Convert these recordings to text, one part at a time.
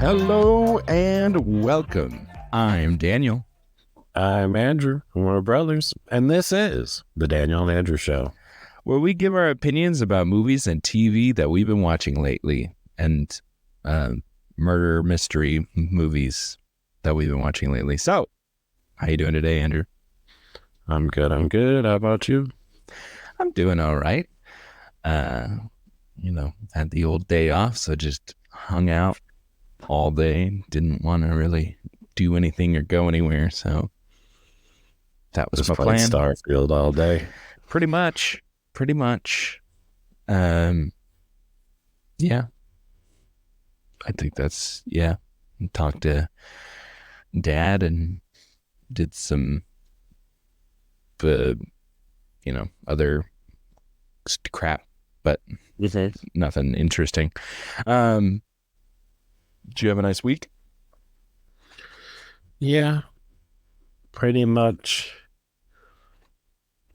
Hello and welcome. I'm Daniel. I'm Andrew. We're brothers. And this is the Daniel and Andrew Show, where we give our opinions about movies and TV that we've been watching lately and murder mystery movies that we've been watching lately. So, how you doing today, Andrew? I'm good. How about you? I'm doing all right. Had the old day off, so just hung out all day. Didn't want to really do anything or go anywhere, so that was my plan. Starfield all day. Pretty much. Yeah. I think that's, talked to Dad and did some, other crap, but nothing interesting. Did you have a nice week? Yeah. Pretty much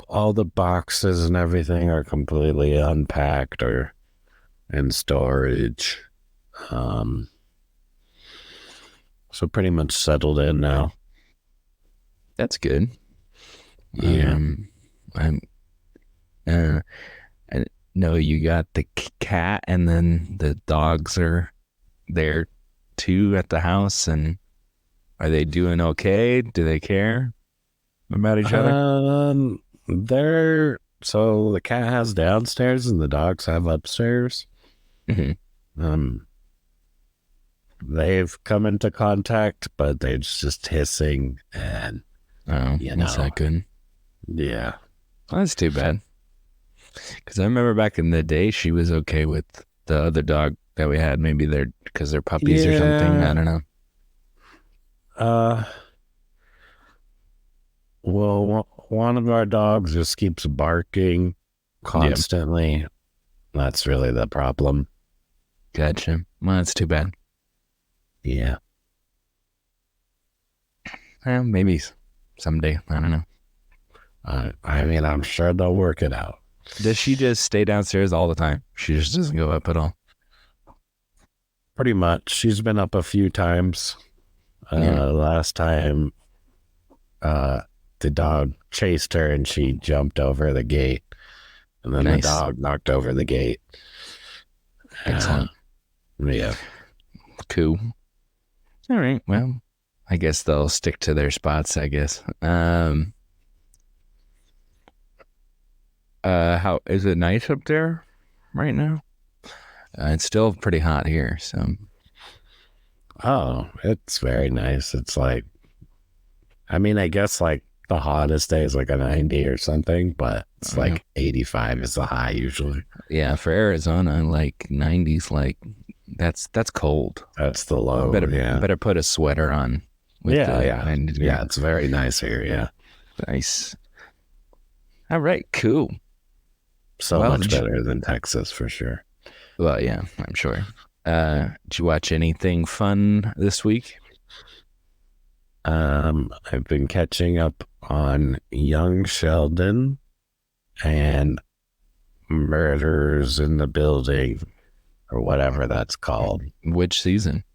all the boxes and everything are completely unpacked or in storage. So pretty much settled in now. That's good. Yeah. I know you got the cat and then the dogs are there too at the house, and are they doing okay? Do they care about each other? So the cat has downstairs and the dogs have upstairs. Mm-hmm. They've come into contact, but they're just hissing and that's not good. Yeah. Well, that's too bad. Because I remember back in the day, she was okay with the other dog that we had. Maybe because they're puppies or something. I don't know. Well, one of our dogs just keeps barking constantly. Yep. That's really the problem. Gotcha. Well, that's too bad. Yeah. Well, maybe someday. I don't know. I mean, I'm sure they'll work it out. Does she just stay downstairs all the time? She just doesn't go up at all? Pretty much. She's been up a few times. Last time, the dog chased her and she jumped over the gate. And then the dog knocked over the gate. Excellent. Yeah. Cool. All right. Well, I guess they'll stick to their spots, I guess. How is it nice up there right now? It's still pretty hot here, so. Oh, it's very nice. It's like, I guess like the hottest day is like a 90 or something, but it's like 85 is the high usually. Yeah, for Arizona, like 90s, like that's cold. That's the low. Better put a sweater on. Yeah, it's very nice here. Yeah, nice. All right, cool. So much better than Texas for sure. Well, yeah, I'm sure. Did you watch anything fun this week? I've been catching up on Young Sheldon and Murders in the Building, or whatever that's called. Which season?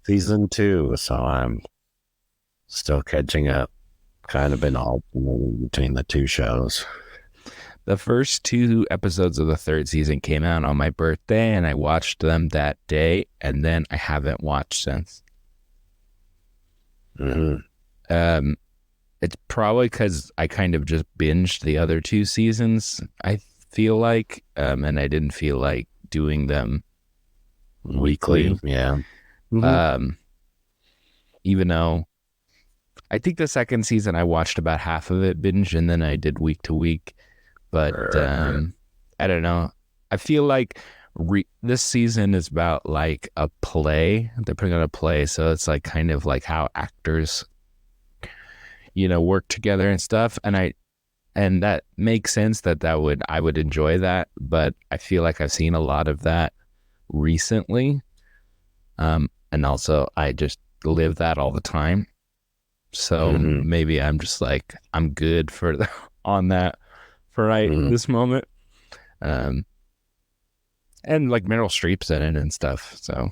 Season 2, so I'm still catching up. Kind of been alternating between the two shows. The first 2 episodes of the 3rd season came out on my birthday, and I watched them that day, and then I haven't watched since. Mm-hmm. It's probably because I kind of just binged the other 2 seasons, I feel like, and I didn't feel like doing them weekly. Yeah. Mm-hmm. Even though I think the 2nd season I watched about half of it binge, and then I did week to week. But I don't know. I feel like this season is about like a play. They're putting on a play, so it's like kind of like how actors, work together and stuff. And that makes sense I would enjoy that. But I feel like I've seen a lot of that recently, and also I just live that all the time. So maybe I'm just like I'm good on that. For this moment. And like Meryl Streep's in it and stuff. So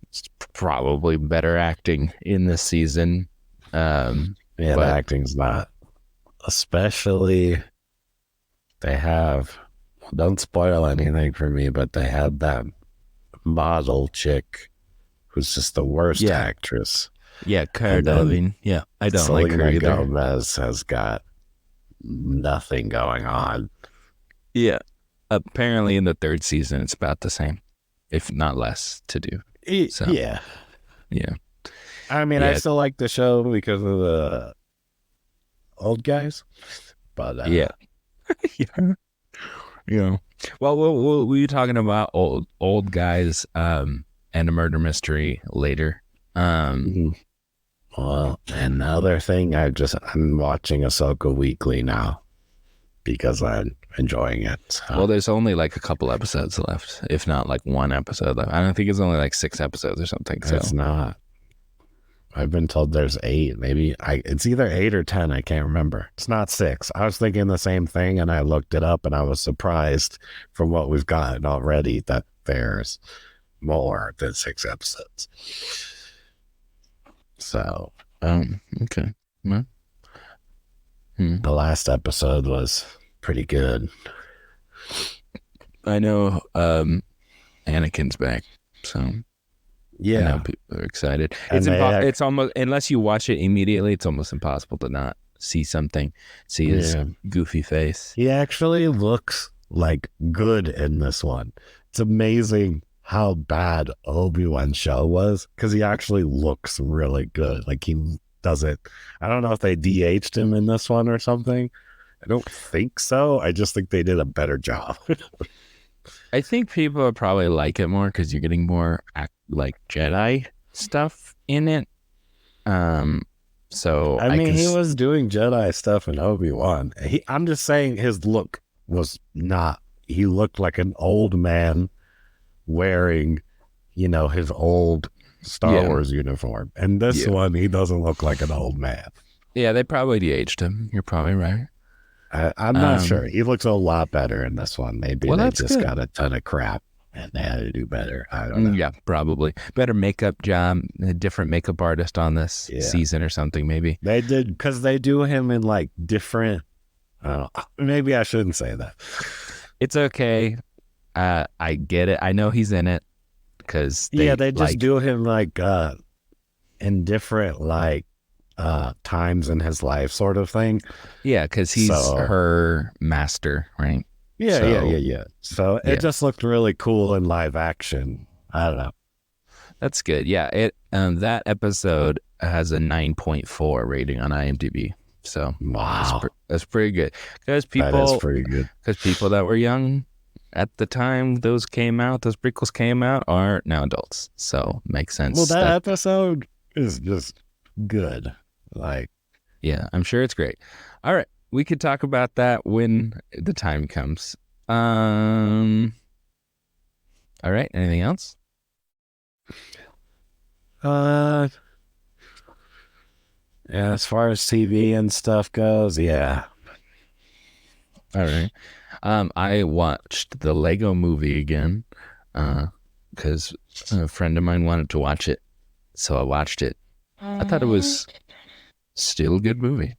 it's probably better acting in this season. Yeah, the But acting's not. Especially, they have, don't spoil anything for me, but they had that model chick who's just the worst yeah, actress. yeah, Cara And then Delevingne. Yeah, I don't like her Selena either. Gomez has got nothing going on. Yeah, apparently in the third season it's about the same, if not less, to do. So Yeah. yeah, I mean, I yeah, still like the show because of the old guys, but yeah, yeah. You know, well, we'll be talking about old guys and a murder mystery later. mhm. Well, another thing, I'm watching Ahsoka weekly now because I'm enjoying it. So Well, there's only like a couple episodes left, if not like one episode left. I don't think it's only like 6 episodes or something. it's So not. I've been told there's 8. Maybe it's either 8 or 10. I can't remember. It's not 6. I was thinking the same thing, and I looked it up, and I was surprised from what we've gotten already that there's more than 6 episodes. So, okay. Well, the last episode was pretty good. I know Anakin's back, so I know Yeah, people are excited. and It's almost, unless you watch it immediately, it's almost impossible to not see something, see his goofy face. he actually looks like good in this one. It's amazing how bad Obi-Wan's show was because he actually looks really good. Like he doesn't. I don't know if they DH'd him in this one or something. I don't think so. I just think they did a better job. I think people would probably like it more because you're getting more like Jedi stuff in it. So I mean, he was doing Jedi stuff in Obi-Wan. I'm just saying his look was not. He looked like an old man wearing, his old Star Wars uniform. And this one, he doesn't look like an old man. Yeah, they probably de-aged him. You're probably right. I'm not sure. He looks a lot better in this one. Maybe they just got a ton of crap and they had to do better. I don't know. Yeah, probably. Better makeup job, a different makeup artist on this season or something, maybe. They did, because they do him in like different, maybe I shouldn't say that. It's okay. I get it. I know he's in it because they just do him like in different like times in his life sort of thing. Yeah, because he's her master, right? Yeah. So it just looked really cool in live action. I don't know. That's good. Yeah, it that episode has a 9.4 rating on IMDb. So wow, that's pretty good. Because people, that is pretty good. Because people that were young at the time those prequels came out, are now adults. So makes sense. Well, that episode is just good. Like, yeah, I'm sure it's great. All right, we could talk about that when the time comes. All right, anything else? Yeah, as far as TV and stuff goes, yeah. All right. I watched the Lego movie again because a friend of mine wanted to watch it, so I watched it. I thought it was still a good movie,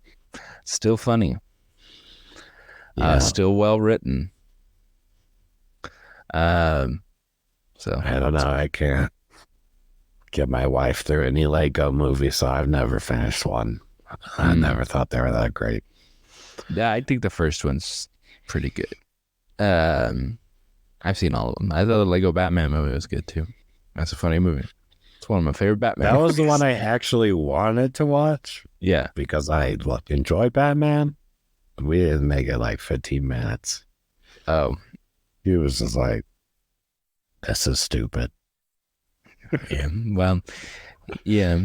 still funny, still well written. So I don't know. I can't get my wife through any Lego movie, so I've never finished one. I never thought they were that great. Yeah, I think the first one's pretty good. I've seen all of them. I thought the Lego Batman movie was good too. That's a funny movie. It's one of my favorite Batman movies. The one I actually wanted to watch. Yeah. Because I enjoy Batman. We didn't make it like 15 minutes. Oh. He was just like, this is stupid. Yeah. Well, yeah.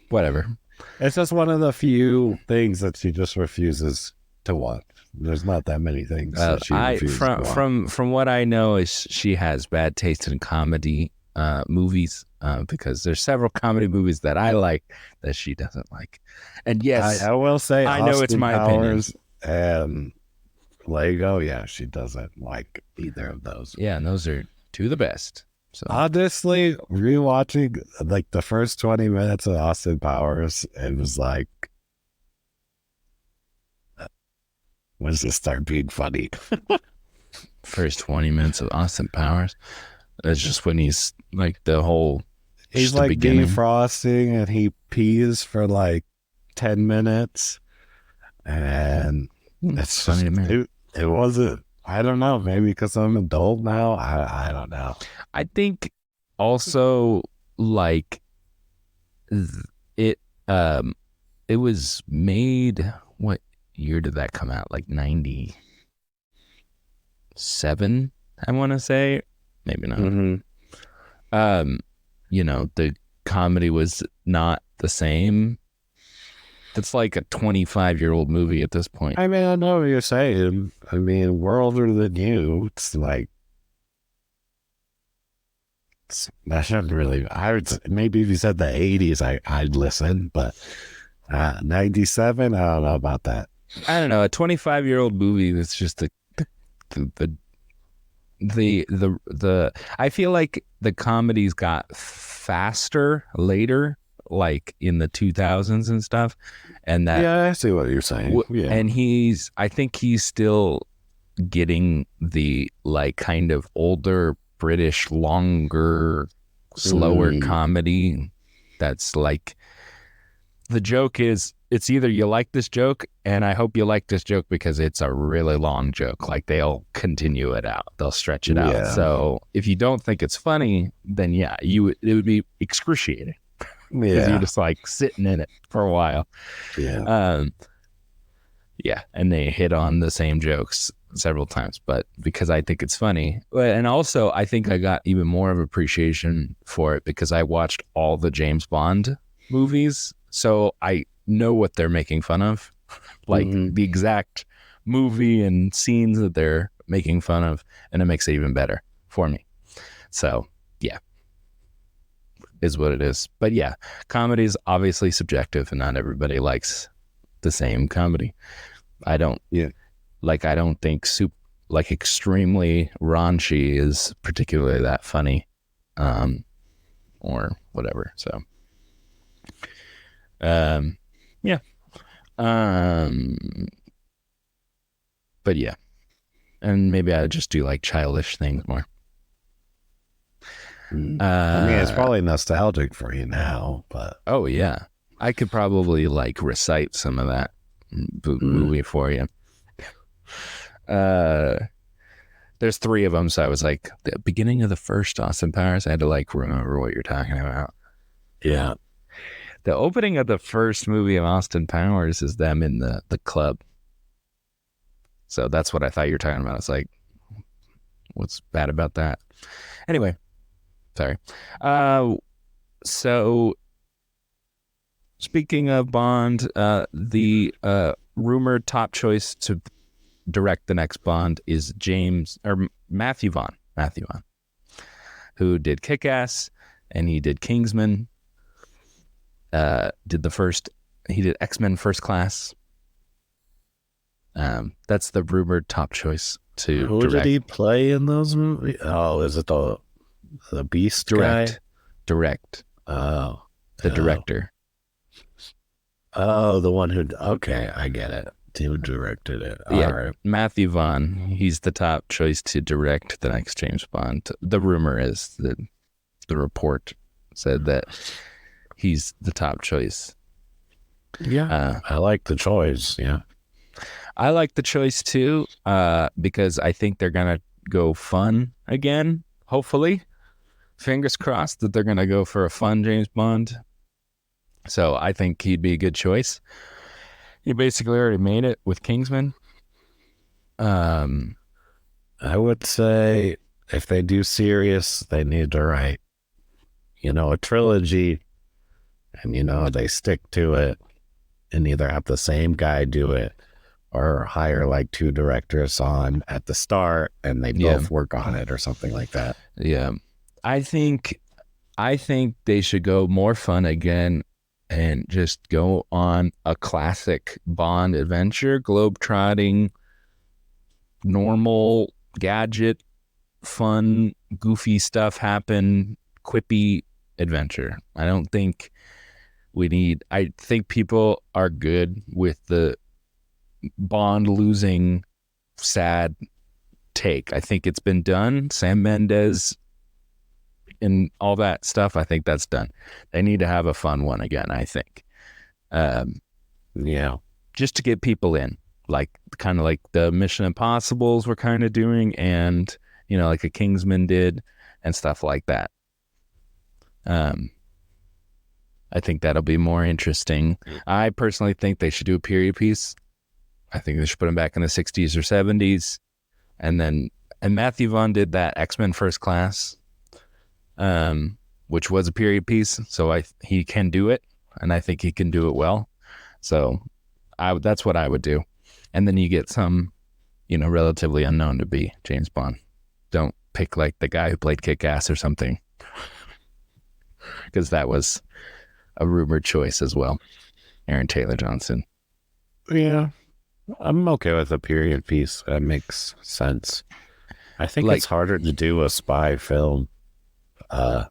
Whatever. It's just one of the few things that she just refuses to watch. There's not that many things that she refuses to watch. From what I know is she has bad taste in comedy movies because there's several comedy movies that I like that she doesn't like. And yes, I will say I know it's my opinion. And Lego, yeah, she doesn't like either of those. Yeah, and those are two of the best. So honestly, rewatching like the first 20 minutes of Austin Powers, it was like, when's this start being funny? first 20 minutes of Austin Powers, it's just when he's like He's just the like beginning. defrosting and he pees for like 10 minutes. And It's it's funny just, to me. it wasn't, I don't know, maybe because I'm an adult now. I don't know. I think also like it it was made, what year did that come out? Like 97, I want to say. Maybe not. Mm-hmm. The comedy was not the same. It's like a 25-year-old movie at this point. I mean, I know what you're saying. I mean, we're older than you. It's like, that shouldn't really, maybe if you said the 80s, I'd listen, but 97, I don't know about that. I don't know, a 25-year-old movie that's just the I feel like the comedies got faster later, like in the 2000s and stuff, and that Yeah, I see what you're saying. Yeah. and I think he's still getting the like kind of older British, longer, slower comedy. That's like, the joke is, it's either you like this joke, and I hope you like this joke because it's a really long joke. Like, they'll continue it out, they'll stretch it out. Yeah. So if you don't think it's funny, then yeah, it would be excruciating because you're just like sitting in it for a while. Yeah. Yeah, and they hit on the same jokes several times, but because I think it's funny. And also, I think I got even more of appreciation for it because I watched all the James Bond movies. So I know what they're making fun of, like the exact movie and scenes that they're making fun of, and it makes it even better for me. So yeah, is what it is. But yeah, comedy is obviously subjective, and not everybody likes the same comedy. I don't think like extremely raunchy is particularly that funny, or whatever. So yeah. But yeah, and maybe I just do like childish things more. I mean, it's probably nostalgic for you now, but oh yeah, I could probably like recite some of that movie for you. There's 3 of them, so I was like, the beginning of the first Austin Powers, I had to like remember what you're talking about. yeah. The opening of the first movie of Austin Powers is them in the club. So that's what I thought you were talking about. It's like, what's bad about that? Anyway, sorry. So speaking of Bond, the rumored top choice to direct the next Bond is Matthew Vaughn, who did Kick-Ass, and he did Kingsman. He did X-Men First Class. That's the rumored top choice to Who direct. did he play in those movies? Oh, is it the Beast guy? Direct. Oh, The director. Oh, the one who. Okay, I get it. Who directed it? Yeah, All right. Matthew Vaughn. He's the top choice to direct the next James Bond. The rumor is that the report said that he's the top choice. Yeah, I like the choice. Yeah, I like the choice too, because I think they're gonna go fun again. Hopefully, fingers crossed that they're gonna go for a fun James Bond. So I think he'd be a good choice. He basically already made it with Kingsman. I would say if they do serious, they need to write, a trilogy, and they stick to it, and either have the same guy do it or hire like 2 directors on at the start and they both work on it or something like that. Yeah. I think they should go more fun again and just go on a classic Bond adventure, globe-trotting, normal gadget, fun goofy stuff happen, quippy adventure. I don't think we need. I think people are good with the Bond losing sad take. I think it's been done. Sam Mendes and all that stuff. I think that's done. They need to have a fun one again. I think, um, Yeah. just to get people in, like kind of like the Mission Impossibles were kind of doing, and like a Kingsman did, and stuff like that. Um, I think that'll be more interesting. I personally think they should do a period piece. I think they should put them back in the 60s or 70s. And Matthew Vaughn did that X-Men First Class, which was a period piece. So he can do it, and I think he can do it well. So that's what I would do. And then you get some, relatively unknown to be James Bond. Don't pick like the guy who played Kick-Ass or something, because that was a rumored choice as well. Aaron Taylor Johnson. Yeah. I'm okay with a period piece. That makes sense. I think Like it's harder to do a spy film in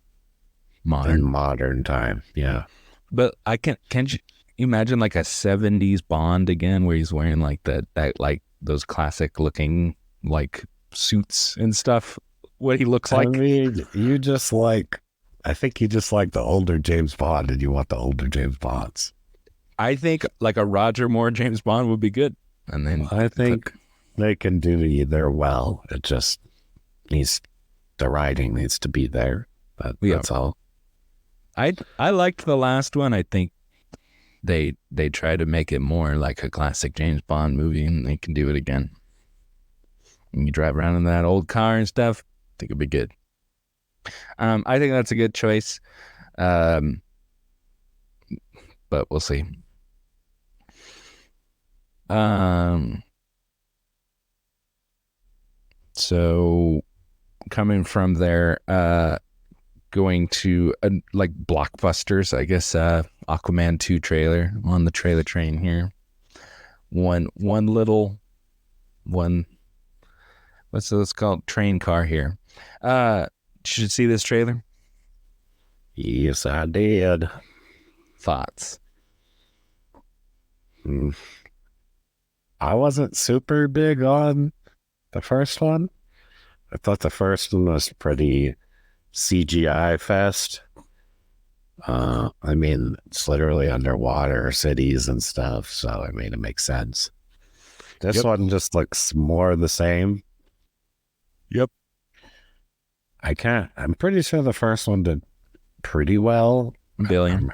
modern. modern time. Yeah. But can you imagine like a 70s Bond again, where he's wearing like that like those classic looking like suits and stuff? What he looks I like? mean, I think you just like the older James Bond and you want the older James Bonds. I think like a Roger Moore James Bond would be good. And then I think they can do either well. It just the writing needs to be there. That's all. I liked the last one. I think they try to make it more like a classic James Bond movie, and they can do it again. And you drive around in that old car and stuff, I think it'd be good. I think that's a good choice. But we'll see. So coming from there, going to like blockbusters, I guess. Aquaman 2 trailer on the trailer train here. One little one. What's this called? Train car here. You should see this trailer. Yes, I did. Thoughts? I wasn't super big on the first one. I thought the first one was pretty CGI fest. I mean, it's literally underwater cities and stuff, so I mean, it makes sense. This one just looks more the same. Yep. I'm pretty sure the first one did pretty well. $1 billion.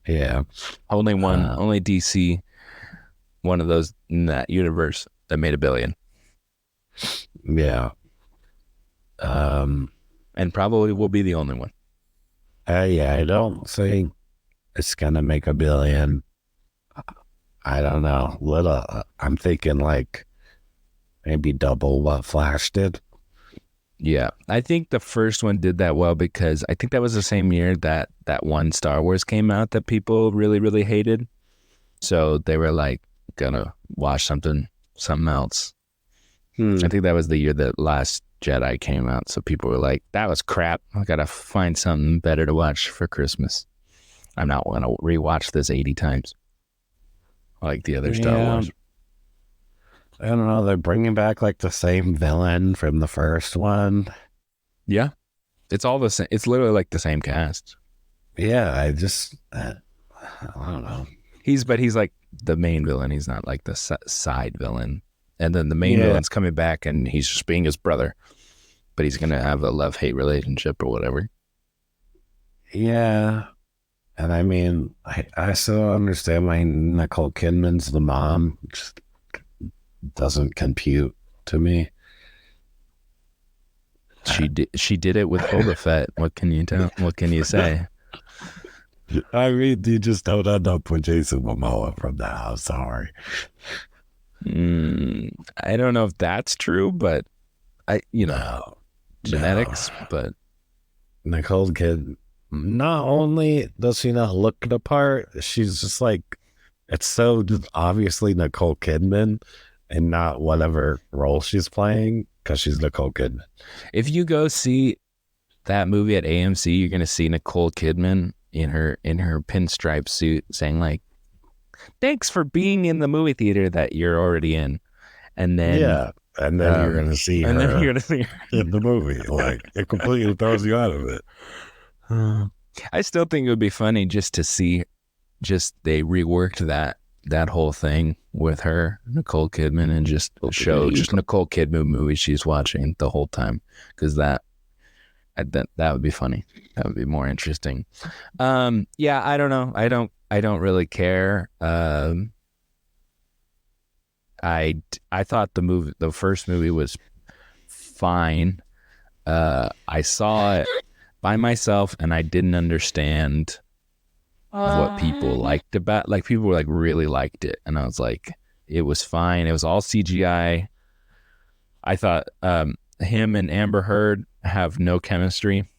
Yeah. Only DC, one of those in that universe that made $1 billion. Yeah. And probably will be the only one. Yeah, I don't think it's gonna make $1 billion. I don't know. I'm thinking like maybe double what Flash did. Yeah, I think the first one did that well because I think that was the same year that one Star Wars came out that people really, really hated. So they were like gonna watch something else. I think that was the year that Last Jedi came out. So people were like, that was crap. I gotta find something better to watch for Christmas. I'm not gonna rewatch this 80 times like the other Star Wars. I don't know. They're bringing back like the same villain from the first one. Yeah, it's all the same. It's literally like the same cast. Yeah, I don't know. He's like the main villain. He's not like the side villain. And then the main villain's coming back, and he's just being his brother, but he's gonna have a love-hate relationship or whatever. Yeah, and I mean, I still understand why Nicole Kidman's the mom. Just doesn't compute to me. She did it with Boba Fett. What can you tell? What can you say? I mean, you just don't end up with Jason Momoa from that. I'm sorry. I don't know if that's true, but genetics. But Nicole Kidman, not only does she not look the part, she's just like, it's so just obviously Nicole Kidman and not whatever role she's playing. because she's Nicole Kidman. If you go see that movie at AMC, you're gonna see Nicole Kidman in her pinstripe suit saying like, "Thanks for being in the movie theater that you're already in," and then Yeah, and then you're gonna see and then her you're gonna see her. in the movie. Like it completely throws you out of it. I still think it would be funny just to see, just they reworked that whole thing with her, Nicole Kidman, and just show just Nicole Kidman movies she's watching the whole time, because that would be funny. That would be more interesting. Yeah, I don't know. I don't really care. I thought the first movie was fine. I saw it by myself and I didn't understand what people liked about, like people were like really liked it, and I was like, it was fine. It was all CGI. I thought him and Amber Heard have no chemistry.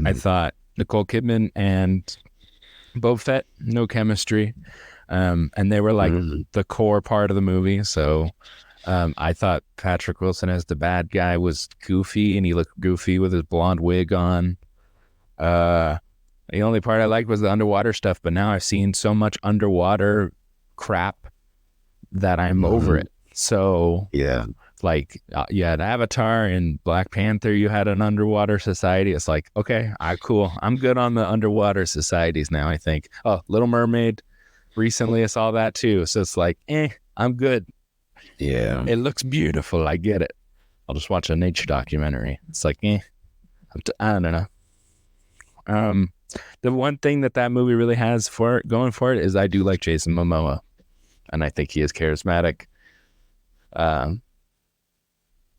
I thought Nicole Kidman and Boba Fett, no chemistry. And they were like the core part of the movie. So I thought Patrick Wilson as the bad guy was goofy, and he looked goofy with his blonde wig on. The only part I liked was the underwater stuff, but now I've seen so much underwater crap that I'm over it. So yeah, like you had Avatar and Black Panther, you had an underwater society. It's like, okay, cool. I'm good on the underwater societies now, I think. Oh, Little Mermaid. Recently I saw that too. So it's like, I'm good. Yeah. It looks beautiful. I get it. I'll just watch a nature documentary. It's like, I don't know. The one thing that movie really has going for it is I do like Jason Momoa, and I think he is charismatic. I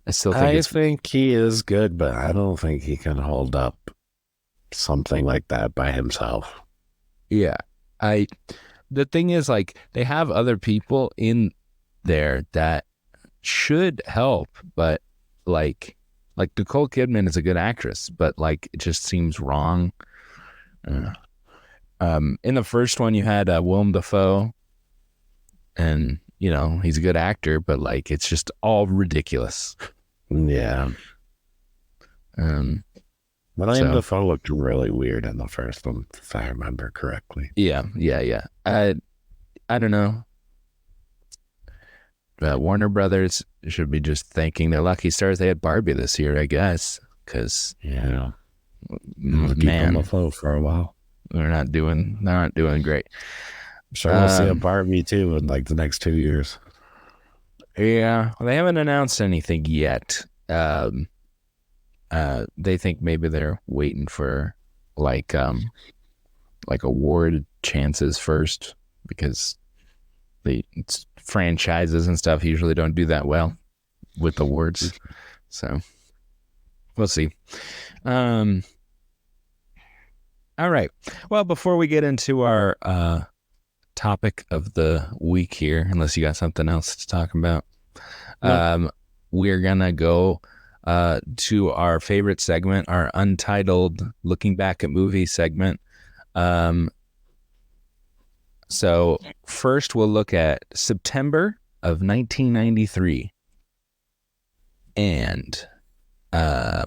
think he is good, but I don't think he can hold up something like that by himself. Yeah. The thing is, like, they have other people in there that should help, but like Nicole Kidman is a good actress, but like it just seems wrong. In the first one, you had Willem Dafoe, and you know he's a good actor, but like it's just all ridiculous. Yeah. Willem Dafoe looked really weird in the first one, if I remember correctly. Yeah. I don't know. Warner Brothers should be just thanking their lucky stars they had Barbie this year, I guess, because keep them afloat for a while. They're not doing great. So we'll see a Barbie too in like the next 2 years. Yeah, well, they haven't announced anything yet. They think maybe they're waiting for like award chances first, because it's franchises and stuff usually don't do that well with awards. So we'll see. All right. Well, before we get into our topic of the week here, unless you got something else to talk about, we're gonna go to our favorite segment, our untitled Looking Back at Movie segment. So first we'll look at September of 1993. And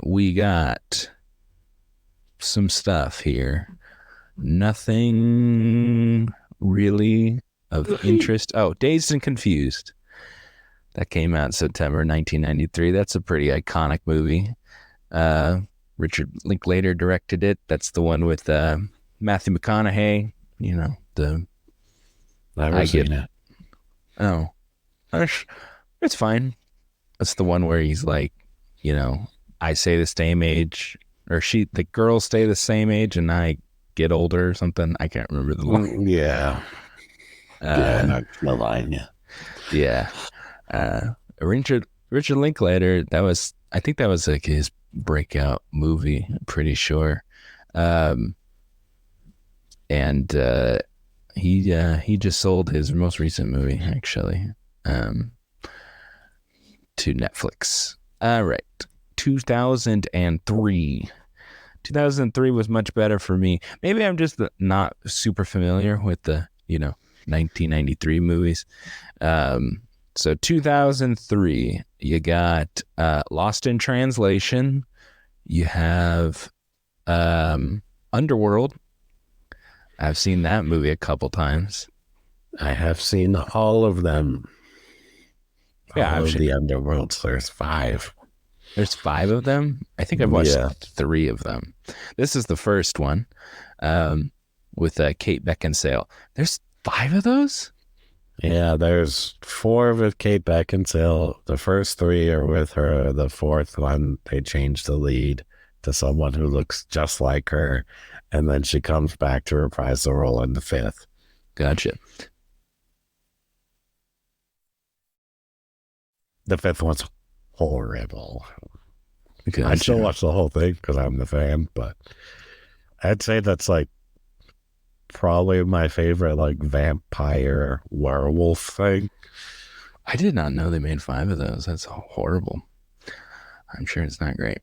we got some stuff here. Nothing really of interest. Oh, Dazed and Confused. That came out in September 1993. That's a pretty iconic movie. Richard Linklater directed it. That's the one with Matthew McConaughey. You know, Never seen it. Oh, it's fine. That's the one where he's like, you know, I say the same age, or the girls stay the same age and I get older or something. I can't remember the line. Yeah. Not the line. Yeah. Richard Linklater, I think that was like his breakout movie, I'm pretty sure. And he just sold his most recent movie, actually, to Netflix. All right. 2003. 2003 was much better for me. Maybe I'm just not super familiar with the, 1993 movies. So 2003, You got Lost in Translation. You have Underworld. I've seen that movie a couple times. I have seen all of them. Yeah, All of the Underworlds. There's 5. there's 5 of them. I think I've watched Yeah. 3 of them. This is the first one with Kate Beckinsale. There's 5 of those? Yeah, there's 4 with Kate Beckinsale. The first 3 are with her. The 4th one, they changed the lead to someone who looks just like her. And then she comes back to reprise the role in the 5th. Gotcha. The 5th one's horrible. Gotcha. I still watch the whole thing because I'm the fan, but I'd say that's like probably my favorite like vampire werewolf thing. I did not know they made 5 of those. That's horrible. I'm sure it's not great.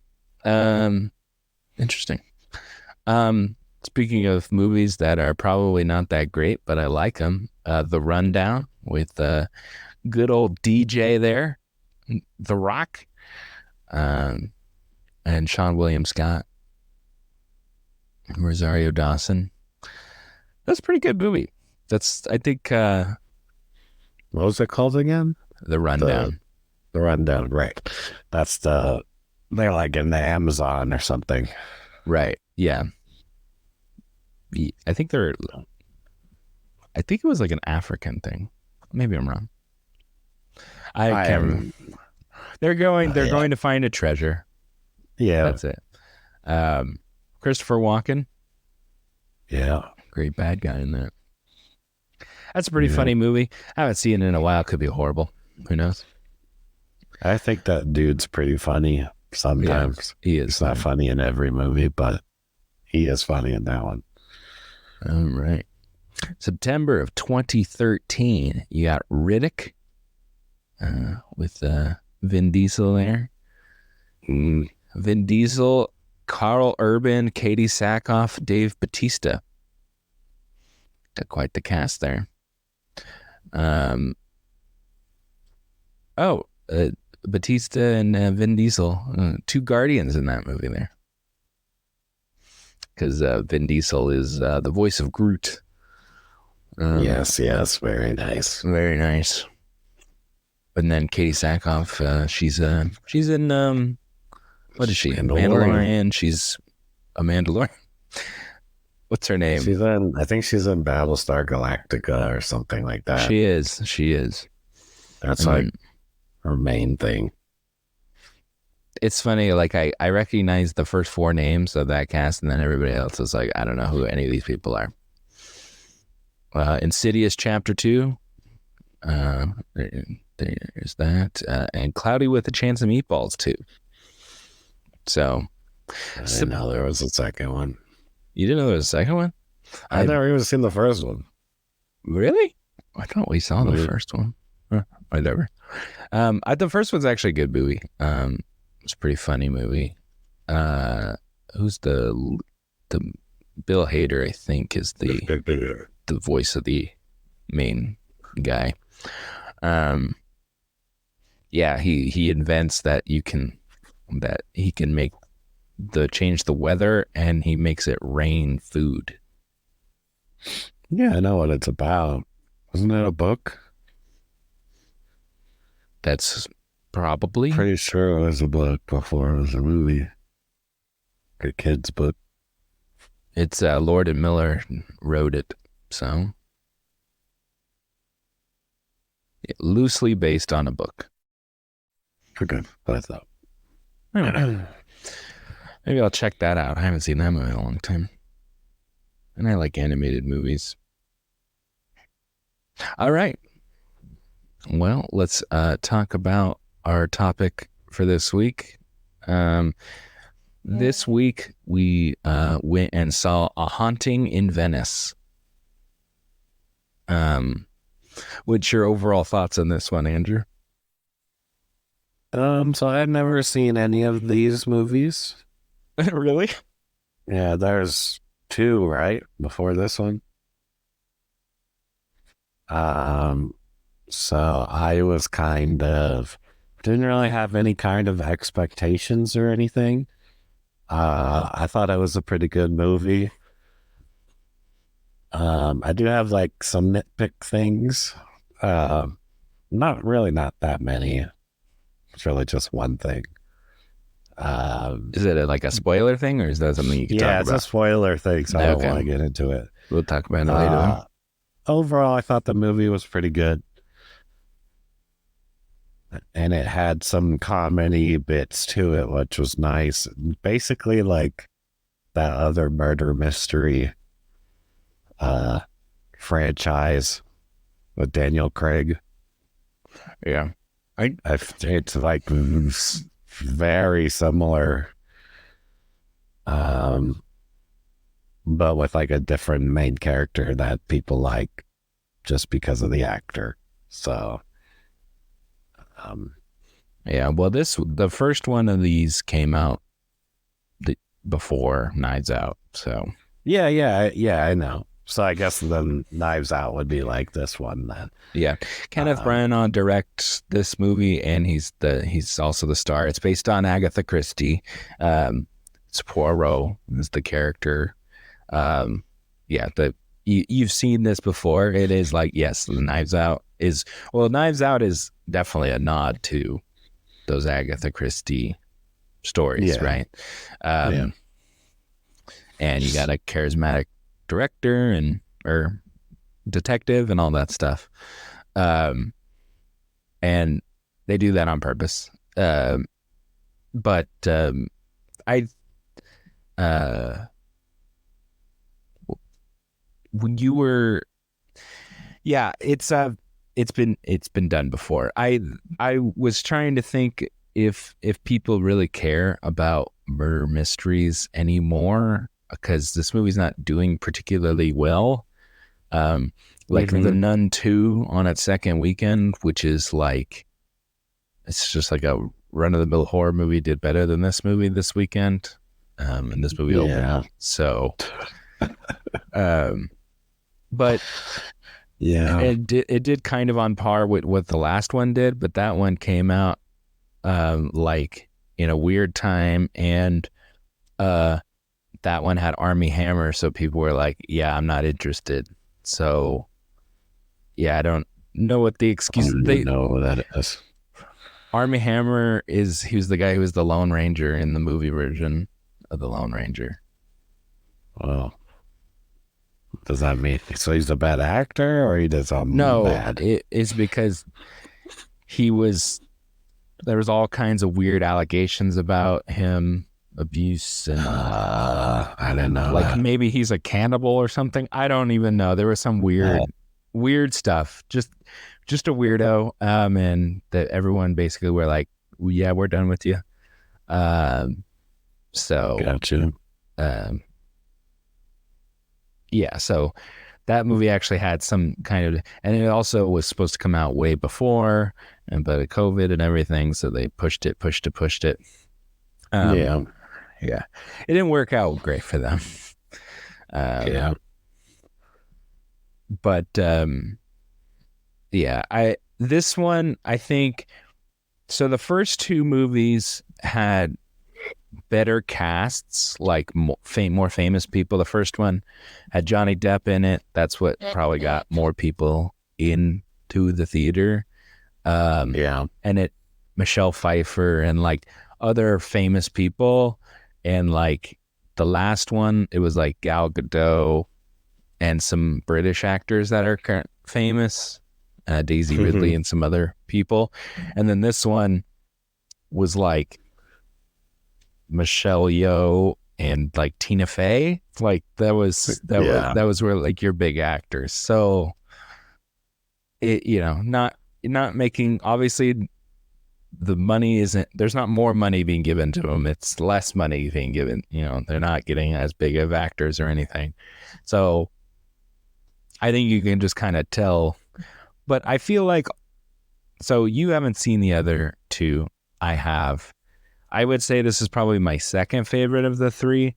Interesting. Speaking of movies that are probably not that great, but I like them, The Rundown with good old DJ there, The Rock, and Sean William Scott, Rosario Dawson. That's a pretty good movie. That's, I think, What was it called again? The Rundown. The Rundown, right. That's they're like in the Amazon or something. Right. Yeah. I think it was like an African thing. Maybe I'm wrong. I can't remember. They're going to find a treasure. Yeah. That's it. Christopher Walken. Yeah. Great bad guy in that. That's a pretty funny movie. I haven't seen it in a while. Could be horrible. Who knows? I think that dude's pretty funny sometimes. Yeah, he is. He's not funny in every movie, but he is funny in that one. All right. September of 2013, you got Riddick with Vin Diesel there. Vin Diesel, Carl Urban, Katie Sackhoff, Dave Bautista. Got quite the cast there. Bautista and Vin Diesel, 2 Guardians in that movie there. Because Vin Diesel is the voice of Groot. Yes, very nice. Very nice. And then Katie Sackhoff, she's in, what is she? Mandalorian. She's a Mandalorian. What's her name? I think she's in Battlestar Galactica or something like that. She is. That's like her main thing. It's funny, like I recognize the first 4 names of that cast, and then everybody else is like, I don't know who any of these people are. Insidious Chapter 2. There's that. And Cloudy with a Chance of Meatballs 2. So. I didn't know there was a second one. You didn't know there was a second one? I've never even seen the first one. Really? I thought we saw the first one. Whatever. The first one's actually a good movie. It's a pretty funny movie. Who's the Bill Hader, I think, is the voice of the main guy. Yeah, he invents that he can make change the weather, and he makes it rain food. Yeah, I know what it's about. Wasn't it a book? That's probably. Pretty sure it was a book before it was a movie. A kid's book. It's Lord and Miller wrote it, so loosely based on a book. Okay, what I thought. Maybe I'll check that out. I haven't seen that movie in a long time. And I like animated movies. All right. Well, let's talk about our topic for this week. This week, we went and saw A Haunting in Venice. What's your overall thoughts on this one, Andrew? So I've never seen any of these movies. Really? Yeah, there's 2, right? Before this one. So I was kind of didn't really have any kind of expectations or anything. I thought it was a pretty good movie. I do have like some nitpick things. Not that many. It's really just one thing. Is it like a spoiler thing, or is that something you can talk Yeah, it's a about? spoiler thing, so I don't want Okay, to get into it. we'll talk about it later then. Uh, Overall, I thought the movie was pretty good, and it had some comedy bits to it, which was nice. Basically, like that other murder mystery uh, franchise with Daniel Craig. Yeah, I It's like very similar, um, but with like a different main character that people like just because of the actor. So, um, yeah. Well, the first one of these came out before Knives Out, so yeah, I know. So I guess then Knives Out would be like this one then. yeah. Kenneth Um, Branagh directs this movie, and he's also the star. It's based on Agatha Christie. It's Poirot is the character. Um, yeah, you've seen this before. It is like, yes, the Knives Out is definitely a nod to those Agatha Christie stories, yeah, right? yeah. Um, and you got a charismatic director and or detective and all that stuff. Um, and they do that on purpose. But I uh, when you were yeah, it's been done before. I was trying to think if people really care about murder mysteries anymore because this movie's not doing particularly well. Um, like The Mm-hmm. Nun 2 on its second weekend, which is like it's just like a run of the mill horror movie, did better than this movie this weekend. And this movie opened. Yeah, So, um, but yeah. it did kind of on par with what the last one did, but that one came out like in a weird time, and uh, that one had Army Hammer, so people were like, "Yeah, I'm not interested." So yeah, I don't know what the I excuse don't even they know what that is. Army Hammer is. He was the guy who was the Lone Ranger in the movie version of the Lone Ranger. Well, does that mean so he's a bad actor or he did something No, bad? it is because he was there was all kinds of weird allegations about him, abuse and I didn't know like that. maybe he's a cannibal or something. I don't even know. There was some Uh, weird stuff. Just a weirdo. And that everyone basically were like, yeah, we're done with you. Um, so gotcha. um, yeah, so that movie actually had some kind of, and it also was supposed to come out way before, and but COVID and everything, so they pushed it. Um, Yeah, yeah, it didn't work out great for them. Um, yeah. but yeah, I this one I think so. The first two movies had better casts, like more famous people. The first one had Johnny Depp in it. That's what probably got more people into the theater. Yeah. And it Michelle Pfeiffer and like other famous people. And like the last one, it was like Gal Gadot and some British actors that are famous, Daisy Ridley and some other people. And then this one was like Michelle Yeoh and like Tina Fey. Like Yeah. that was where like your big actors. So it not making obviously the money isn't there's not more money being given to them. It's less money being given. They're not getting as big of actors or anything. So I think you can just kind of tell. But I feel like so you haven't seen the other two. I have. I would say this is probably my second favorite of the three,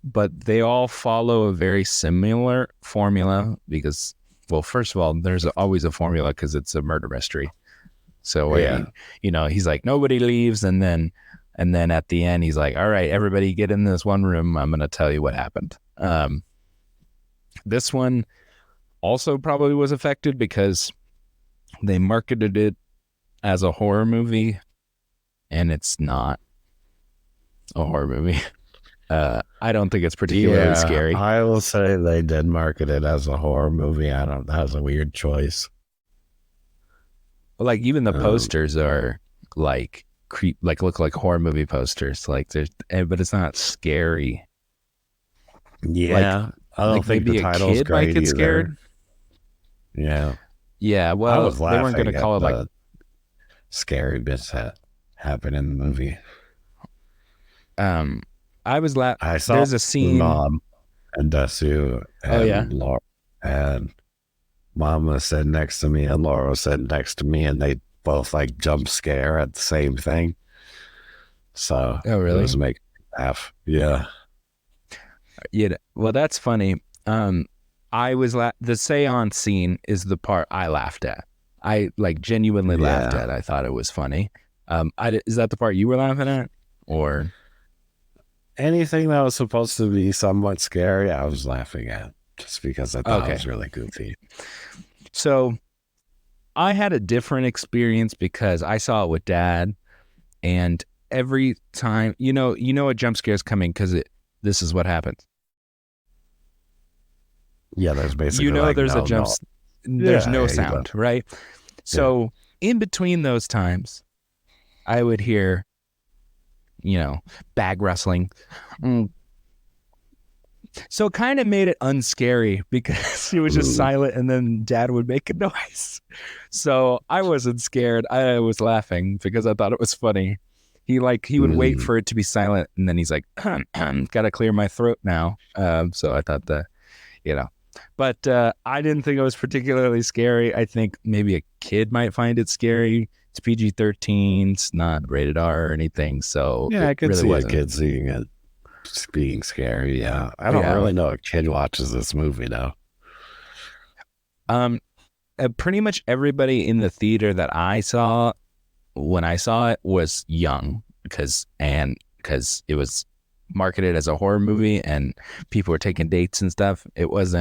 but they all follow a very similar formula because, well, first of all, there's always a formula because it's a murder mystery. So where Yeah. he's like nobody leaves, and then at the end he's like, all right, everybody get in this one room. I'm gonna tell you what happened. This one also probably was affected because they marketed it as a horror movie, and it's not a horror movie. I don't think it's particularly Yeah, scary. I will say they did market it as a horror movie. I don't. That was a weird choice. Like even the Um, posters are like like look like horror movie posters. Like but it's not scary. Like yeah, I don't think the maybe a title's kid might great get either. scared. Yeah, Yeah, I well, was they weren't laughing gonna at call it like the scary bits that happened in the movie. um. I was I saw There's a scene. Mom and Dasu Oh yeah. and Laura, and Mom was sitting next to me, and Laura was sitting next to me, and they both like jump scare at the same thing. So Oh it was really? making me laugh. Yeah, Yeah. Well, that's funny. Um, the seance scene is the part I laughed at. I like genuinely laughed yeah. at. I thought it was funny. Is that the part you were laughing at, or Anything that was supposed to be somewhat scary, I was laughing at just because I thought it okay? was really goofy. So I had a different experience because I saw it with Dad, and every time, a jump scare is coming because this is what happens. Yeah, there's basically like There's a no, no. there's Yeah, no yeah, you know. sound, right? Yeah. So in between those times, I would hear, bag rustling. Mm. So it kind of made it unscary because he was just Mm, silent and then Dad would make a noise. So I wasn't scared. I was laughing because I thought it was funny. He would wait mm, for it to be silent and then he's like, gotta clear my throat now. So I thought you know, but I didn't think it was particularly scary. I think maybe a kid might find it scary. It's PG-13. It's not rated R or anything. So yeah, it I could really see a wasn't. kid seeing it being scary. Yeah, I don't Yeah. really know a kid watches this movie though. Um, Pretty much everybody in the theater that I saw when I saw it was young because it was marketed as a horror movie and people were taking dates and stuff. There was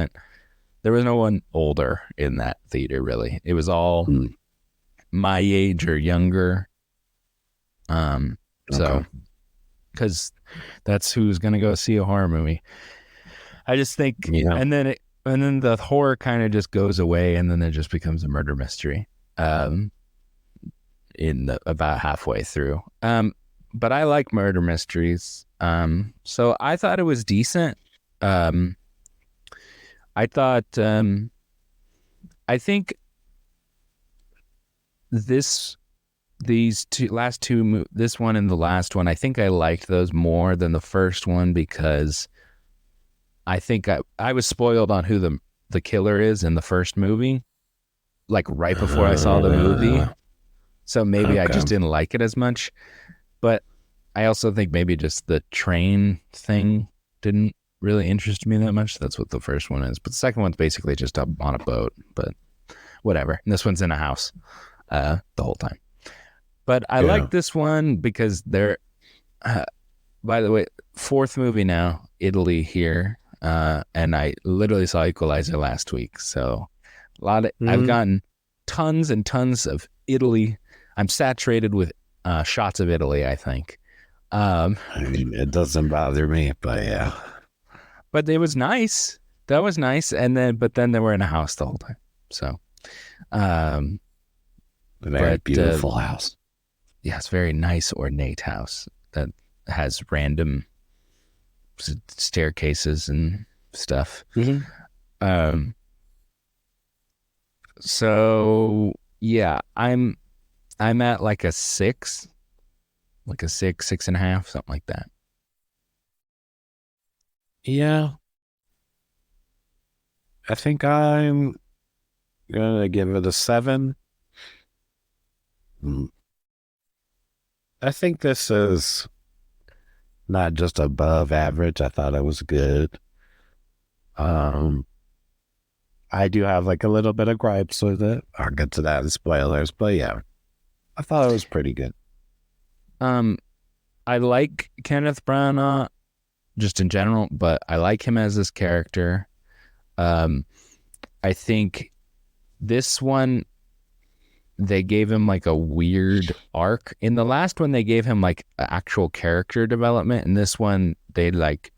no one older in that theater really. It was all Mm, my age or younger. Um, okay. so because that's who's gonna go see a horror movie. I just think, Yeah. and then the horror kind of just goes away, and then it just becomes a murder mystery. Um, about halfway through. But I like murder mysteries. So I thought it was decent. Um, I thought, I think this these two last two this one and the last one, I think I liked those more than the first one because I think I was spoiled on who the killer is in the first movie, like right before I saw the movie. Uh, So maybe I okay. just didn't like it as much. But I also think maybe just the train thing didn't really interest me that much. That's what the first one is. But the second one's basically just up on a boat, but whatever. And this one's in a house the whole time. But I Yeah. like this one because uh, by the way, fourth movie now, Italy here. And I literally saw Equalizer last week. So I've Mm, gotten tons and tons of Italy. I'm saturated with shots of Italy, I think. Um, I mean, it doesn't bother me, but yeah, but it was nice. That was nice. But then they were in a house the whole time. So, um, a very but beautiful house. yeah, it's a very nice, ornate house that has random staircases and stuff. Mm-hmm. Um, so yeah, I'm at like a six, like a six, 6.5, something like that. Yeah, I think I'm gonna give it a 7. Mm, I think this is not just above average. I thought it was good. Um, I do have like a little bit of gripes with it. I'll get to that in spoilers, but yeah. I thought it was pretty good. Um, I like Kenneth Branagh just in general, but I like him as this character. Um, I think this one they gave him like a weird arc. In the last one, they gave him like actual character development. And this one, they like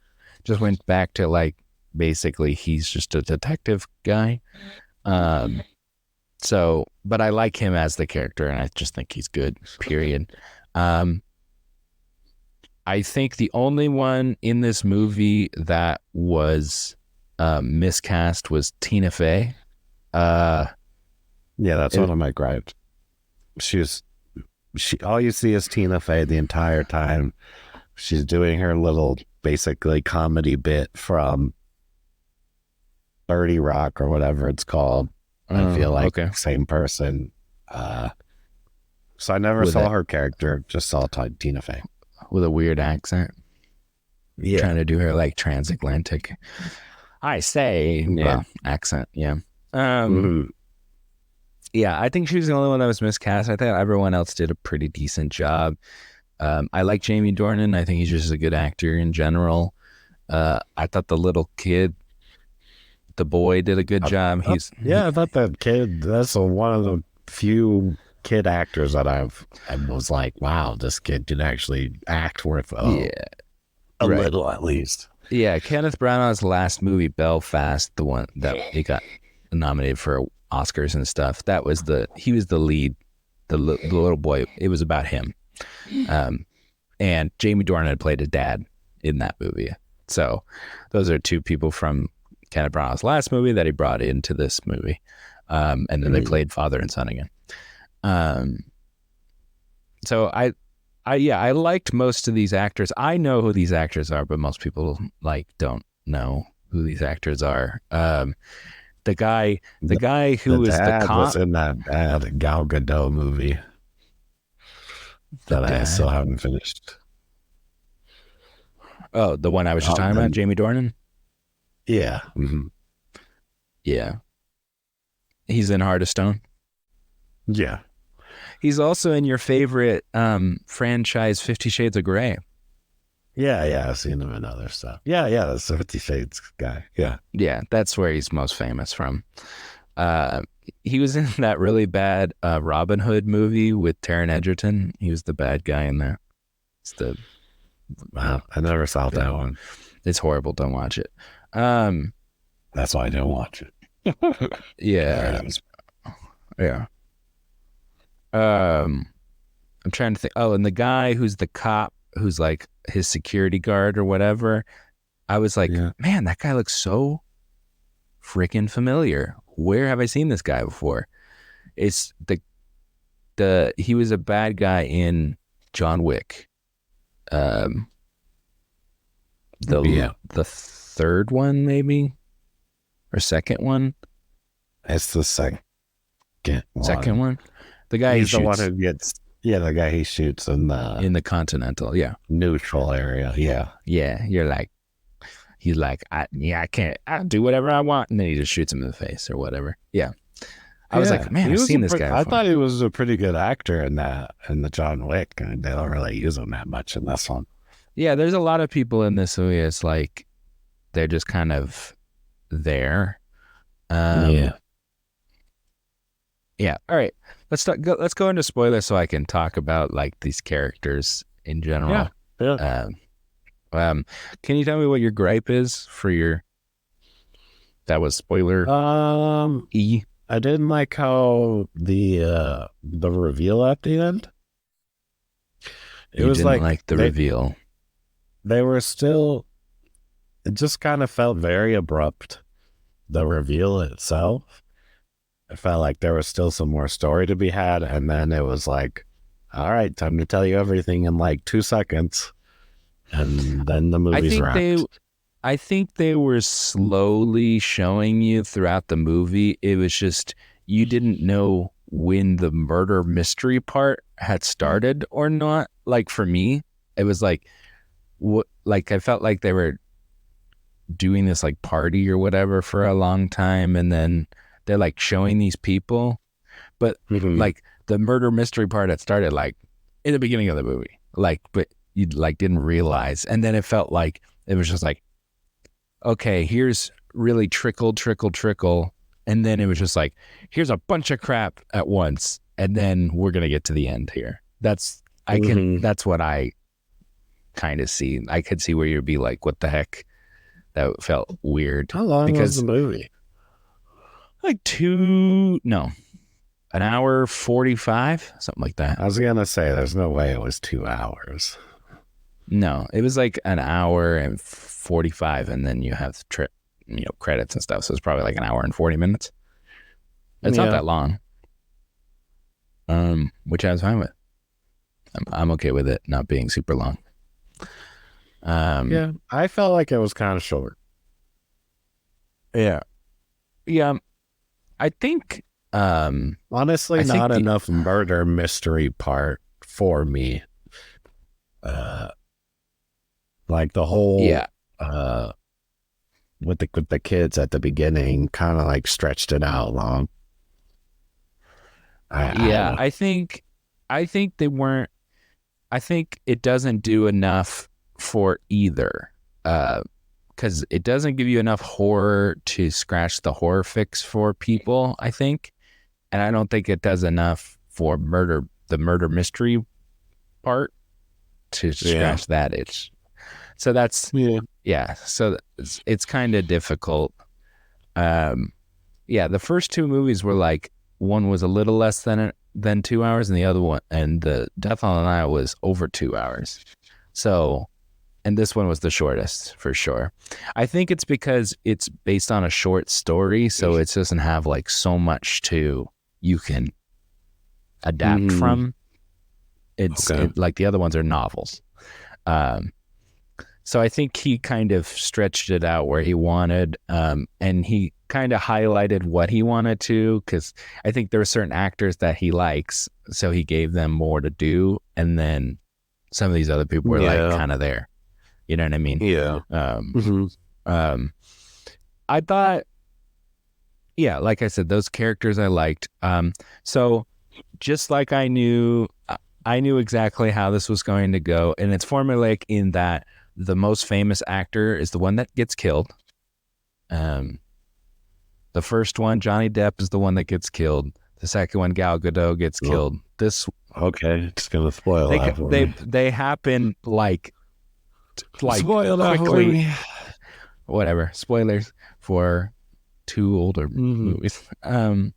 just went back to like basically he's just a detective guy. Um, so, but I like him as the character, and I just think he's good. Period. Um, I think the only one in this movie that was miscast was Tina Fey. Uh, Yeah, that's one of my gripes. She all you see is Tina Fey the entire time. She's doing her little basically comedy bit from 30 Rock or whatever it's called. I feel like okay. same person. So I never saw her character, just saw Tina Fey. With a weird accent. Yeah. Trying to do her like transatlantic, I say, accent. Yeah. Yeah, I think she was the only one that was miscast. I think everyone else did a pretty decent job. I like Jamie Dornan. I think he's just a good actor in general. I thought the little kid, the boy, did a good job. I thought that kid, that's one of the few kid actors that I was like, wow, this kid can actually act worth a little at least. Yeah, Kenneth Branagh's last movie, Belfast, the one that he got nominated for Oscars and stuff. He was the lead, the little boy. It was about him. And Jamie Dornan had played a dad in that movie. So those are two people from Kenneth Branagh's last movie that he brought into this movie. And then they played father and son again. So I liked most of these actors. I know who these actors are, but most people like don't know who these actors are. The guy who is the cop was in that bad Gal Gadot movie that I still haven't finished. Oh, the one I was just talking about, Jamie Dornan? Yeah. Yeah. He's in Heart of Stone? Yeah. He's also in your favorite franchise, 50 Shades of Grey. Yeah, I've seen him in other stuff. Yeah, that's the 50 Shades guy. Yeah, that's where he's most famous from. He was in that really bad Robin Hood movie with Taron Egerton. He was the bad guy in there. Wow, I never saw that one. It's horrible. Don't watch it. That's why I don't watch it. Yeah. Yeah. I'm trying to think. Oh, and the guy who's the cop, who's like his security guard or whatever. I was like, man, that guy looks so freaking familiar. Where have I seen this guy before? It's he was a bad guy in John Wick. The third one maybe, or second one. It's the second one. Second one. The guy he's the one who gets. Yeah, the guy he shoots in the Continental. neutral area. Yeah. You're like, he's like, I can't. I'll do whatever I want, and then he just shoots him in the face or whatever. Yeah. I was like, man, I've seen this guy before. I thought he was a pretty good actor in the John Wick, and they don't really use him that much in this one. Yeah, there's a lot of people in this movie. It's like they're just kind of there. Yeah. All right. Let's go into spoilers so I can talk about like these characters in general. Yeah. Can you tell me what your gripe is for your? That was spoiler. I didn't like how the reveal at the end. It was like the reveal. They were still. It just kind of felt very abrupt. The reveal itself. I felt like there was still some more story to be had, and then it was like, all right, time to tell you everything in like 2 seconds, and then the movie's wrapped. I think they were slowly showing you throughout the movie. It was just you didn't know when the murder mystery part had started or not. Like for me, it was like I felt like they were doing this like party or whatever for a long time, and then they're like showing these people, but like the murder mystery part had started like in the beginning of the movie, like, but you like didn't realize, and then it felt like it was just like, okay, here's really trickle, and then it was just like, here's a bunch of crap at once, and then we're gonna get to the end here. That's what I kind of see. I could see where you'd be like, what the heck? That felt weird. How long was the Because movie? like an hour 45, something like that. I was gonna say there's no way it was 2 hours. No, it was like an hour and 45, and then you have credits and stuff. So it's probably like an hour and 40 minutes. It's not that long. Which I was fine with. I'm okay with it not being super long. Yeah, I felt like it was kind of short. Yeah. I think honestly, not enough murder mystery part for me. Like the whole with the kids at the beginning kind of like stretched it out long. I think they weren't. I think it doesn't do enough for either, because it doesn't give you enough horror to scratch the horror fix for people, I think, and I don't think it does enough for the murder mystery part to scratch that itch. So that's so it's kind of difficult. The first two movies were like, one was a little less than 2 hours, and the other one, and the Death on the Nile, was over 2 hours. So, and this one was the shortest for sure. I think it's because it's based on a short story, so it doesn't have like so much you can adapt from. It's like the other ones are novels. So I think he kind of stretched it out where he wanted, and he kind of highlighted what he wanted to, because I think there were certain actors that he likes, so he gave them more to do, and then some of these other people were like kind of there. You know what I mean? Yeah. I thought, like I said, those characters I liked. So just like I knew exactly how this was going to go, and it's formulaic in that the most famous actor is the one that gets killed. The first one, Johnny Depp, is the one that gets killed. The second one, Gal Gadot, gets killed. Just gonna spoil that for me. They happen like spoil that quickly. For me. Whatever, spoilers for two older movies. And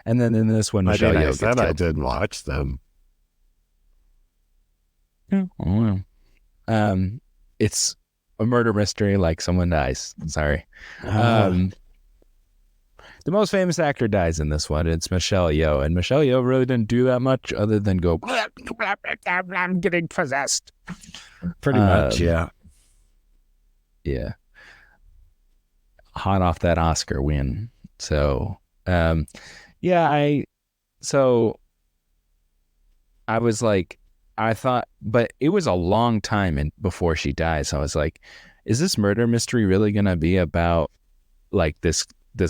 then in this one, Michelle Yeoh gets killed. I didn't watch them. Oh, it's a murder mystery, like someone dies. Sorry. The most famous actor dies in this one. It's Michelle Yeoh, and Michelle Yeoh really didn't do that much other than go, I'm getting possessed. Pretty much, yeah. Yeah. Hot off that Oscar win. So, I was like, I thought, but it was a long time before she died. So I was like, is this murder mystery really going to be about like this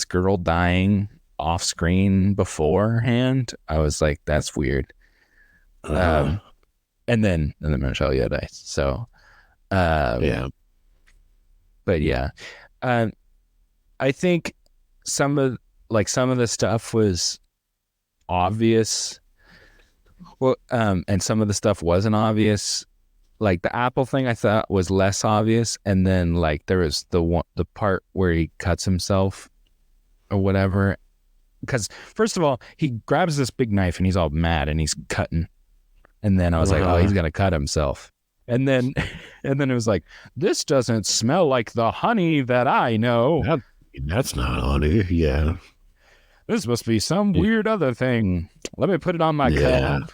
girl dying off screen beforehand? I was like, that's weird. And then Michelle Yeoh dies. So, but I think some of the stuff was obvious. Well, and some of the stuff wasn't obvious. Like the apple thing, I thought was less obvious, and then like there was the part where he cuts himself or whatever. Because first of all, he grabs this big knife and he's all mad and he's cutting, and then I was like, oh, he's gonna cut himself. And then it was like, this doesn't smell like the honey that I know. That's not honey. Yeah. This must be some weird other thing. Let me put it on my cut.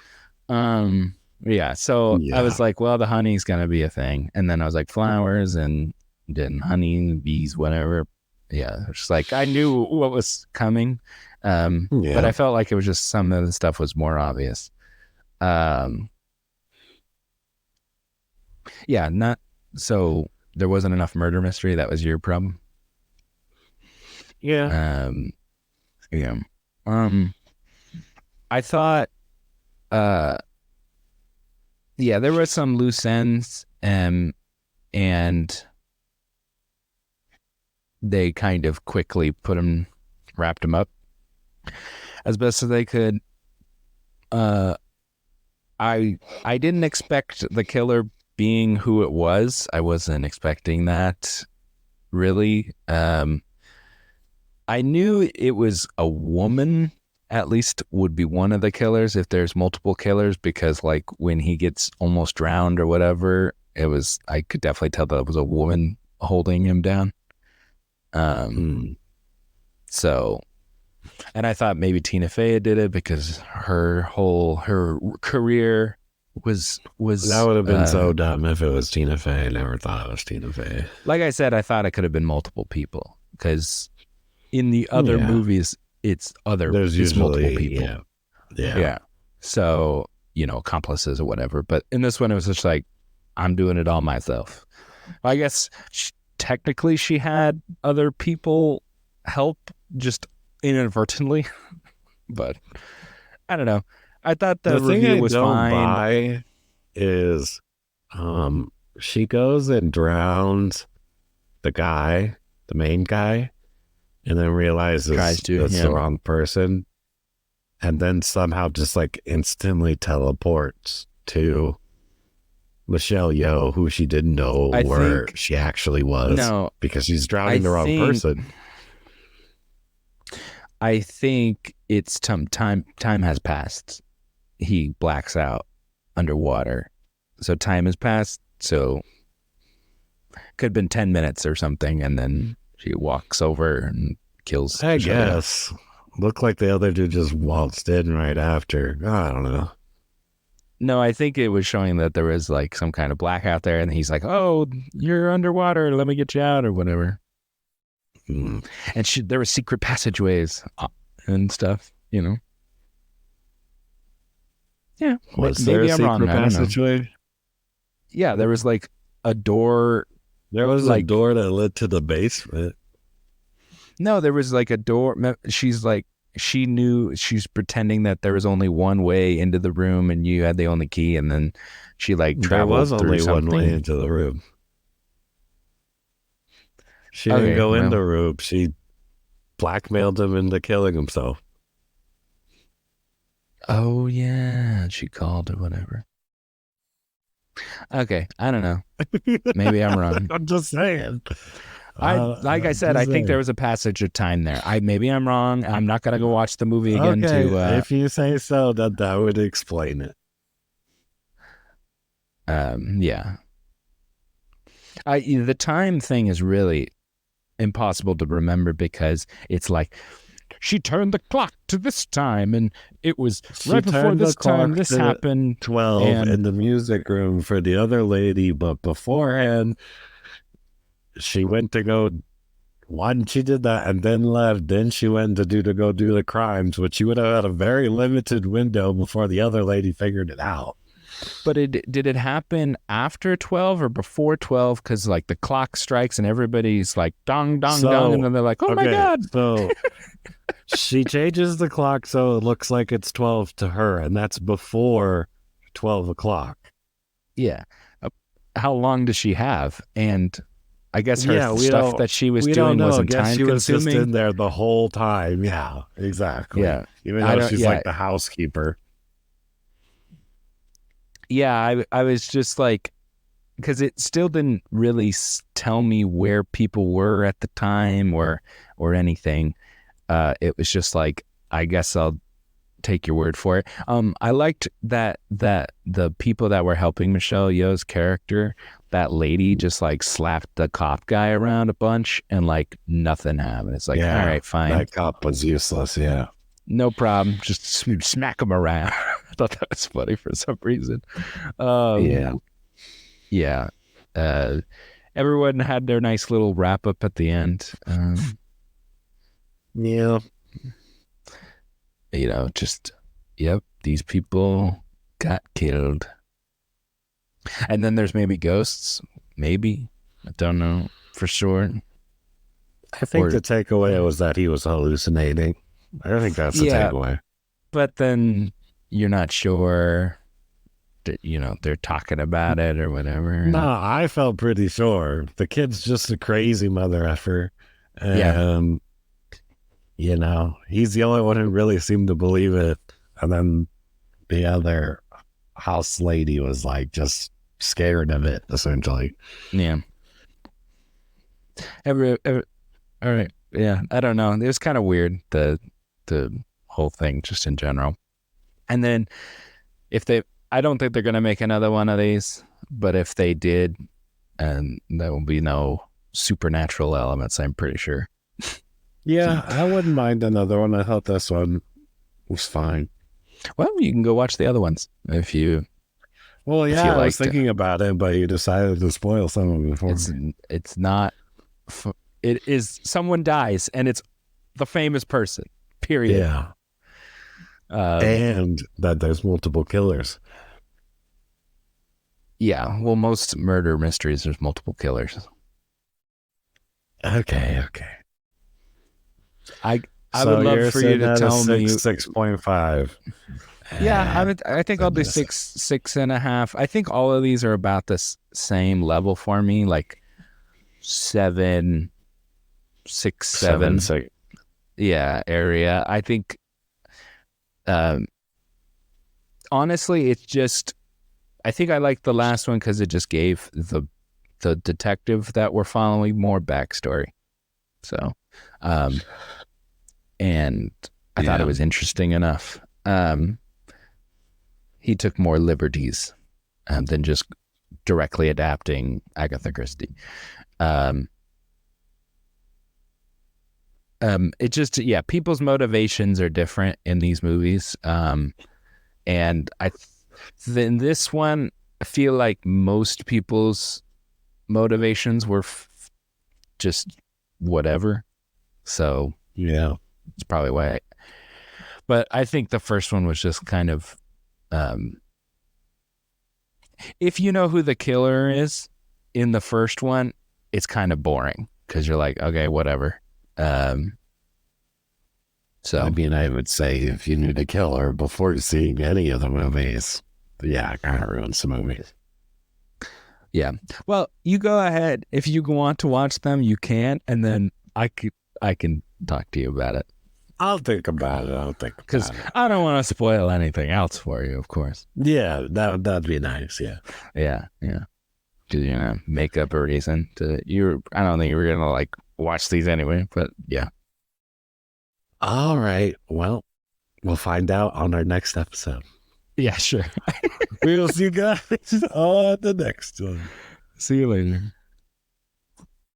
So I was like, well, the honey's gonna be a thing. And then I was like, flowers and then honey, bees, whatever. Yeah. It's like I knew what was coming. But I felt like it was just some of the stuff was more obvious. Not so there wasn't enough murder mystery. That was your problem. Yeah. I thought uh, yeah, there were some loose ends, and they kind of quickly wrapped him up as best as they could. Uh, I didn't expect the killer being who it was. I wasn't expecting that really. I knew it was a woman, at least would be one of the killers if there's multiple killers, because like when he gets almost drowned or whatever, I could definitely tell that it was a woman holding him down. So, and I thought maybe Tina Fey did it because her career was That would have been so dumb if it was Tina Fey. I never thought it was Tina Fey. Like I said, I thought it could have been multiple people because in the other movies, it's usually multiple people. Yeah. So, accomplices or whatever. But in this one, it was just like, I'm doing it all myself. I guess technically she had other people help just inadvertently, but I don't know. I thought the review was fine. The thing I don't buy is she goes and drowns the main guy, and then realizes that's the wrong person, and then somehow just like instantly teleports to Michelle Yeoh, who she didn't know where she actually was. No, because she's drowning the wrong person. I think it's time has passed. He blacks out underwater. So time has passed. So could have been 10 minutes or something. And then she walks over and kills. I guess. Looked like the other dude just waltzed in right after. I don't know. No, I think it was showing that there was like some kind of blackout there. And he's like, oh, you're underwater. Let me get you out or whatever. And there were secret passageways and stuff, Yeah. Maybe I'm wrong. Passageway? Yeah, there was like a door. There was like a door that led to the basement. No, there was like a door. She's pretending that there was only one way into the room and you had the only key, and then she like traveled through something. There was only one way into the room. She didn't go in the room. She blackmailed him into killing himself. Oh, yeah. She called or whatever. Okay. I don't know. Maybe I'm wrong. I'm just saying. Like I said, I think there was a passage of time there. Maybe I'm wrong. I'm not going to go watch the movie again. If you say so, that would explain it. Yeah. The time thing is really impossible to remember because it's like she turned the clock to this time and it was right before this time this happened. 12 in the music room for the other lady, but beforehand she went to go she did that and then left. Then she went to go do the crimes, which she would have had a very limited window before the other lady figured it out. But did it happen after 12 or before 12? Because like the clock strikes and everybody's like dong, dong, dong. And then they're like, oh my God. So she changes the clock so it looks like it's 12 to her. And that's before 12 o'clock. Yeah. How long does she have? And I guess her stuff that she was doing wasn't time consuming. She was just in there the whole time. Yeah, exactly. Yeah. Even though she's like the housekeeper. Yeah, I was just like, because it still didn't really tell me where people were at the time or anything. It was just like, I guess I'll take your word for it. I liked that the people that were helping Michelle Yeoh's character, that lady just like slapped the cop guy around a bunch and like nothing happened. It's like, all right, fine. That cop was useless. Yeah. No problem. Just smack him around. I thought that was funny for some reason. Yeah. Everyone had their nice little wrap up at the end. Yeah. These people got killed. And then there's maybe ghosts. Maybe. I don't know for sure. I think the takeaway was that he was hallucinating. I think that's the takeaway. But then, you're not sure that, they're talking about it or whatever. No, I felt pretty sure. The kid's just a crazy mother effer. Yeah. And, he's the only one who really seemed to believe it. And then the other house lady was like just scared of it, essentially. Yeah. All right. Yeah. I don't know. It was kind of weird, the whole thing just in general. And then I don't think they're going to make another one of these, but if they did, and there will be no supernatural elements, I'm pretty sure. Yeah, I wouldn't mind another one. I thought this one was fine. Well, you can go watch the other ones if you. Well, if yeah, you I was liked it. thinking about it, but you decided to spoil some of it for me. It's not. It is someone dies, and it's the famous person. Period. Yeah. And that there's multiple killers. Yeah. Well, most murder mysteries, there's multiple killers. Okay. I would love for you to tell me 6.5. Yeah, I think I'll do 6.5. I think all of these are about the same level for me, like 7, 6, 7. 6. Yeah, area. I think, honestly, it's just, I think I like the last one because it just gave the detective that we're following more backstory. So, and I thought it was interesting enough. He took more liberties than just directly adapting Agatha Christie. It just, people's motivations are different in these movies. And in this one, I feel like most people's motivations were just whatever. So yeah, it's probably why. But I think the first one was just kind of, if you know who the killer is in the first one, it's kind of boring because you're like, okay, whatever. So I mean, I would say if you knew the killer before seeing any of the movies, yeah, it kind of ruins the movies. Yeah. Well, you go ahead. If you want to watch them, you can, and then I can talk to you about it. I'll think about it. Because I don't want to spoil anything else for you, of course. Yeah, that'd be nice. Yeah. Yeah. Because make up a reason to I don't think you were gonna like watch these anyway, but yeah. All right. Well, we'll find out on our next episode. Yeah, sure. We'll see you guys on the next one. See you later.